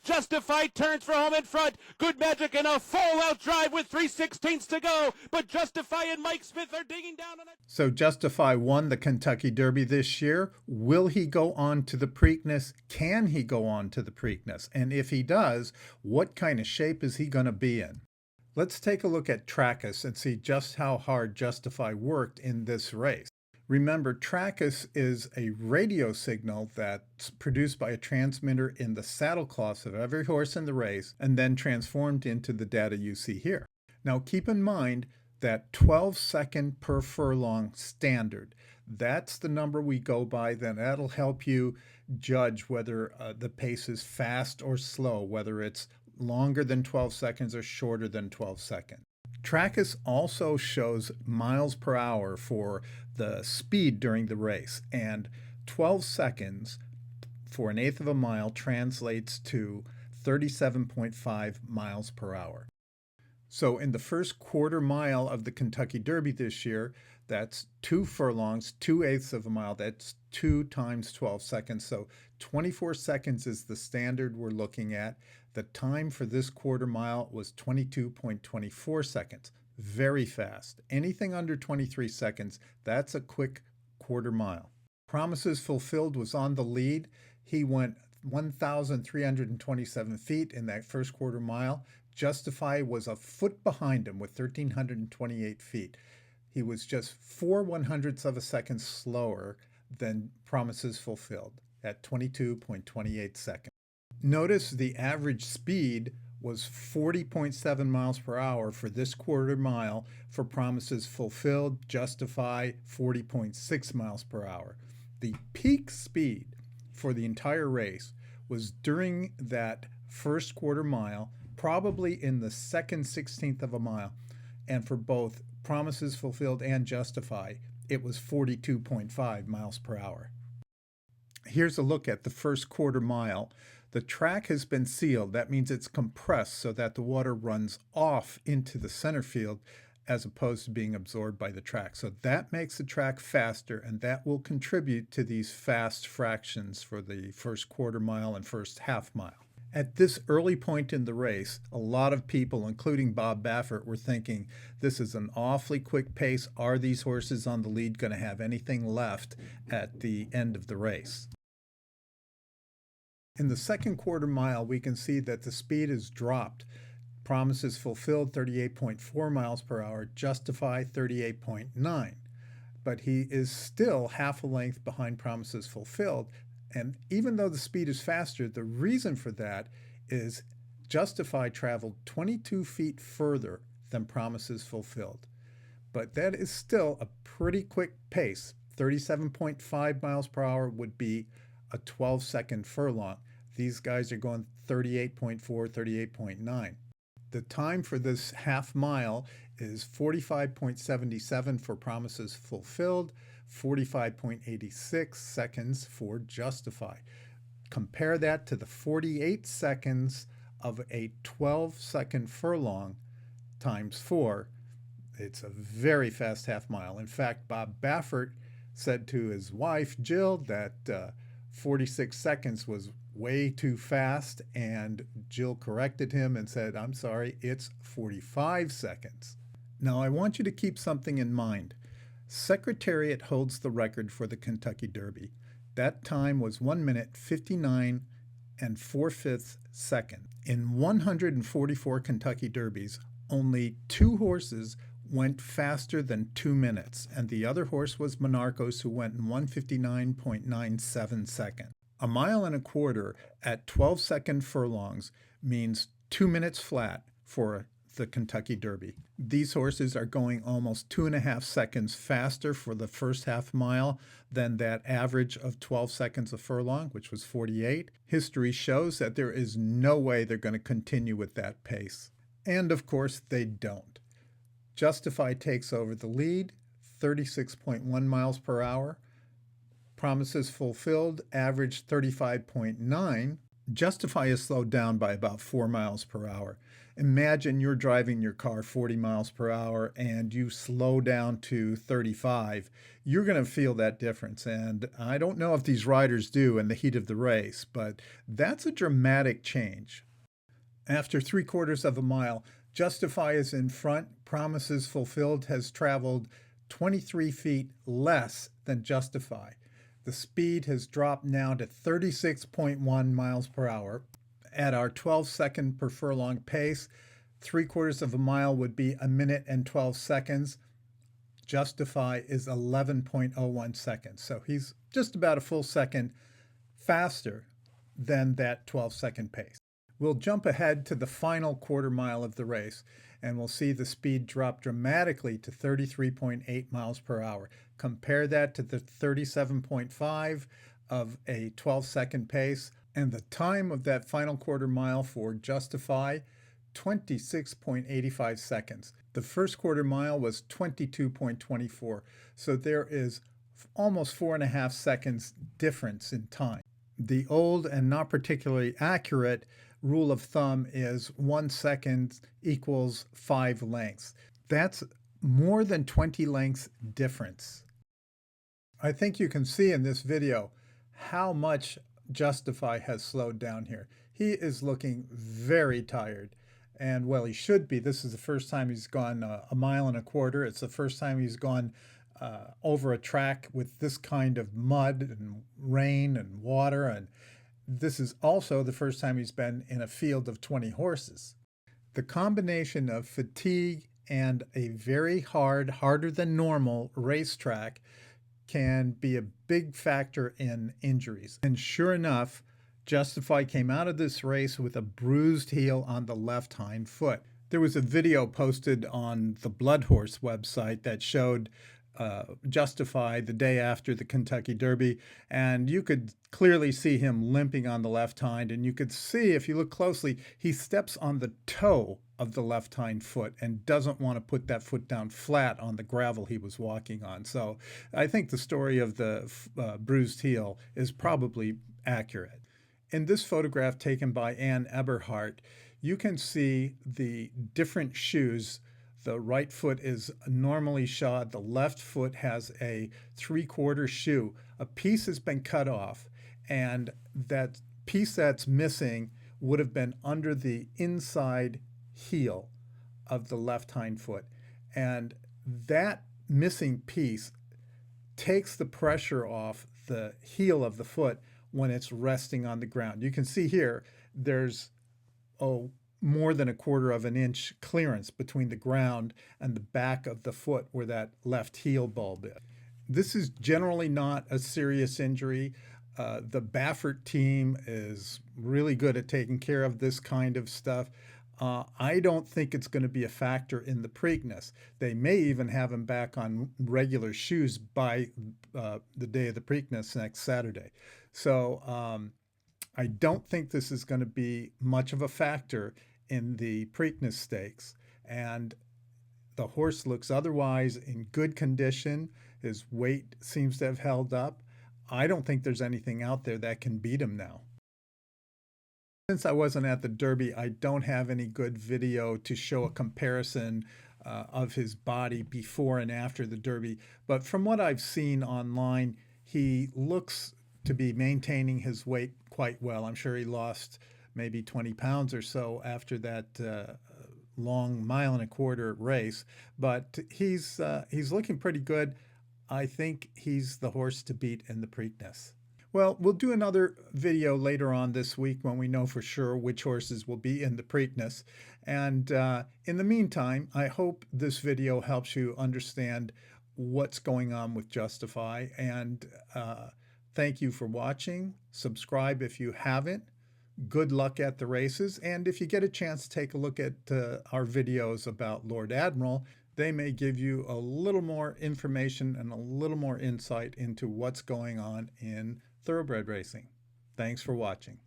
Justify turns for home in front. Good Magic and a full-out drive with 3/16 to go. But Justify and Mike Smith are digging down on it. So Justify won the Kentucky Derby this year. Will he go on to the Preakness? Can he go on to the Preakness? And if he does, what kind of shape is he going to be in? Let's take a look at Trakus and see just how hard Justify worked in this race. Remember, Trakus is a radio signal that's produced by a transmitter in the saddle cloths of every horse in the race and then transformed into the data you see here. Now keep in mind that 12 second per furlong standard. That's the number we go by. Then that'll help you judge whether the pace is fast or slow, whether it's longer than 12 seconds or shorter than 12 seconds. Trakus also shows miles per hour for the speed during the race, and 12 seconds for 1/8 of a mile translates to 37.5 miles per hour. So in the first quarter mile of the Kentucky Derby this year, that's 2 furlongs, 2/8 of a mile. That's 2 times 12 seconds. So 24 seconds is the standard we're looking at. The time for this quarter mile was 22.24 seconds. Very fast. Anything under 23 seconds, that's a quick quarter mile. Promises Fulfilled was on the lead. He went 1,327 feet in that first quarter mile. Justify was a foot behind him with 1,328 feet. He was just 4/100ths of a second slower than Promises Fulfilled at 22.28 seconds. Notice the average speed was 40.7 miles per hour for this quarter mile. For Promises Fulfilled, Justify 40.6 miles per hour. The peak speed for the entire race was during that first quarter mile, probably in the second 16th of a mile. And for both Promises Fulfilled and Justify, it was 42.5 miles per hour. Here's a look at the first quarter mile. The track has been sealed. That means it's compressed so that the water runs off into the center field as opposed to being absorbed by the track. So that makes the track faster, and that will contribute to these fast fractions for the first quarter mile and first half mile. At this early point in the race, a lot of people, including Bob Baffert, were thinking, this is an awfully quick pace. Are these horses on the lead going to have anything left at the end of the race? In the second quarter mile, we can see that the speed has dropped. Promises Fulfilled, 38.4 miles per hour, Justify, 38.9. But he is still half a length behind Promises Fulfilled. And even though the speed is faster, the reason for that is Justify traveled 22 feet further than Promises Fulfilled. But that is still a pretty quick pace. 37.5 miles per hour would be a 12-second furlong. These guys are going 38.4, 38.9. The time for this half mile is 45.77 for Promises Fulfilled, 45.86 seconds for Justify. Compare that to the 48 seconds of a 12-second furlong times 4. It's a very fast half mile. In fact, Bob Baffert said to his wife, Jill, that 46 seconds was way too fast, and Jill corrected him and said, I'm sorry, it's 45 seconds. Now, I want you to keep something in mind. Secretariat holds the record for the Kentucky Derby. That time was 1 minute 59 and 4/5 seconds. In 144 Kentucky Derbies, only 2 horses went faster than 2 minutes, and the other horse was Monarchos, who went in 159.97 seconds. A mile and a quarter at 12-second furlongs means 2 minutes flat for the Kentucky Derby. These horses are going almost 2.5 seconds faster for the first half mile than that average of 12 seconds a furlong, which was 48. History shows that there is no way they're going to continue with that pace. And of course, they don't. Justify takes over the lead, 36.1 miles per hour. Promises Fulfilled averaged 35.9. Justify is slowed down by about 4 miles per hour. Imagine you're driving your car 40 miles per hour and you slow down to 35. You're going to feel that difference. And I don't know if these riders do in the heat of the race, but that's a dramatic change. After 3/4 of a mile, Justify is in front. Promises Fulfilled has traveled 23 feet less than Justify. The speed has dropped now to 36.1 miles per hour. At our 12-second per furlong pace, 3/4 of a mile would be 1 minute and 12 seconds. Justify is 11.01 seconds. So he's just about a full second faster than that 12-second pace. We'll jump ahead to the final quarter mile of the race, and we'll see the speed drop dramatically to 33.8 miles per hour. Compare that to the 37.5 of a 12-second pace, and the time of that final quarter mile for Justify, 26.85 seconds. The first quarter mile was 22.24, so there is almost 4.5 seconds difference in time. The old and not particularly accurate rule of thumb is 1 second equals 5 lengths. That's more than 20 lengths difference. I think you can see in this video how much Justify has slowed down here. He is looking very tired. And well, he should be. This is the first time he's gone 1.25 miles. It's the first time he's gone over a track with this kind of mud and rain and water, and this is also the first time he's been in a field of 20 horses. The combination of fatigue and a very hard, harder than normal racetrack can be a big factor in injuries. And sure enough, Justify came out of this race with a bruised heel on the left hind foot. There was a video posted on the Blood Horse website that showed Justify the day after the Kentucky Derby, and you could clearly see him limping on the left hind, and you could see, if you look closely, he steps on the toe of the left hind foot and doesn't want to put that foot down flat on the gravel he was walking on. So I think the story of the bruised heel is probably accurate. In this photograph taken by Ann Eberhardt, you can see the different shoes. The right foot is normally shod. The left foot has a 3/4 shoe. A piece has been cut off, and that piece that's missing would have been under the inside heel of the left hind foot. And that missing piece takes the pressure off the heel of the foot when it's resting on the ground. You can see here there's more than 1/4 of an inch clearance between the ground and the back of the foot where that left heel bulb is. This is generally not a serious injury. The Baffert team is really good at taking care of this kind of stuff. I don't think it's going to be a factor in the Preakness. They may even have him back on regular shoes by the day of the Preakness next Saturday. So I don't think this is going to be much of a factor in the Preakness Stakes. And the horse looks otherwise in good condition. His weight seems to have held up. I don't think there's anything out there that can beat him now. Since I wasn't at the Derby, I don't have any good video to show a comparison of his body before and after the Derby. But from what I've seen online, he looks to be maintaining his weight quite well. I'm sure he lost maybe 20 pounds or so after that long 1.25 mile race, but he's looking pretty good. I think he's the horse to beat in the Preakness. Well, we'll do another video later on this week when we know for sure which horses will be in the Preakness. And in the meantime, I hope this video helps you understand what's going on with Justify. And thank you for watching. Subscribe if you haven't. Good luck at the races. And if you get a chance to take a look at our videos about Lord Admiral, they may give you a little more information and a little more insight into what's going on in thoroughbred racing. Thanks for watching.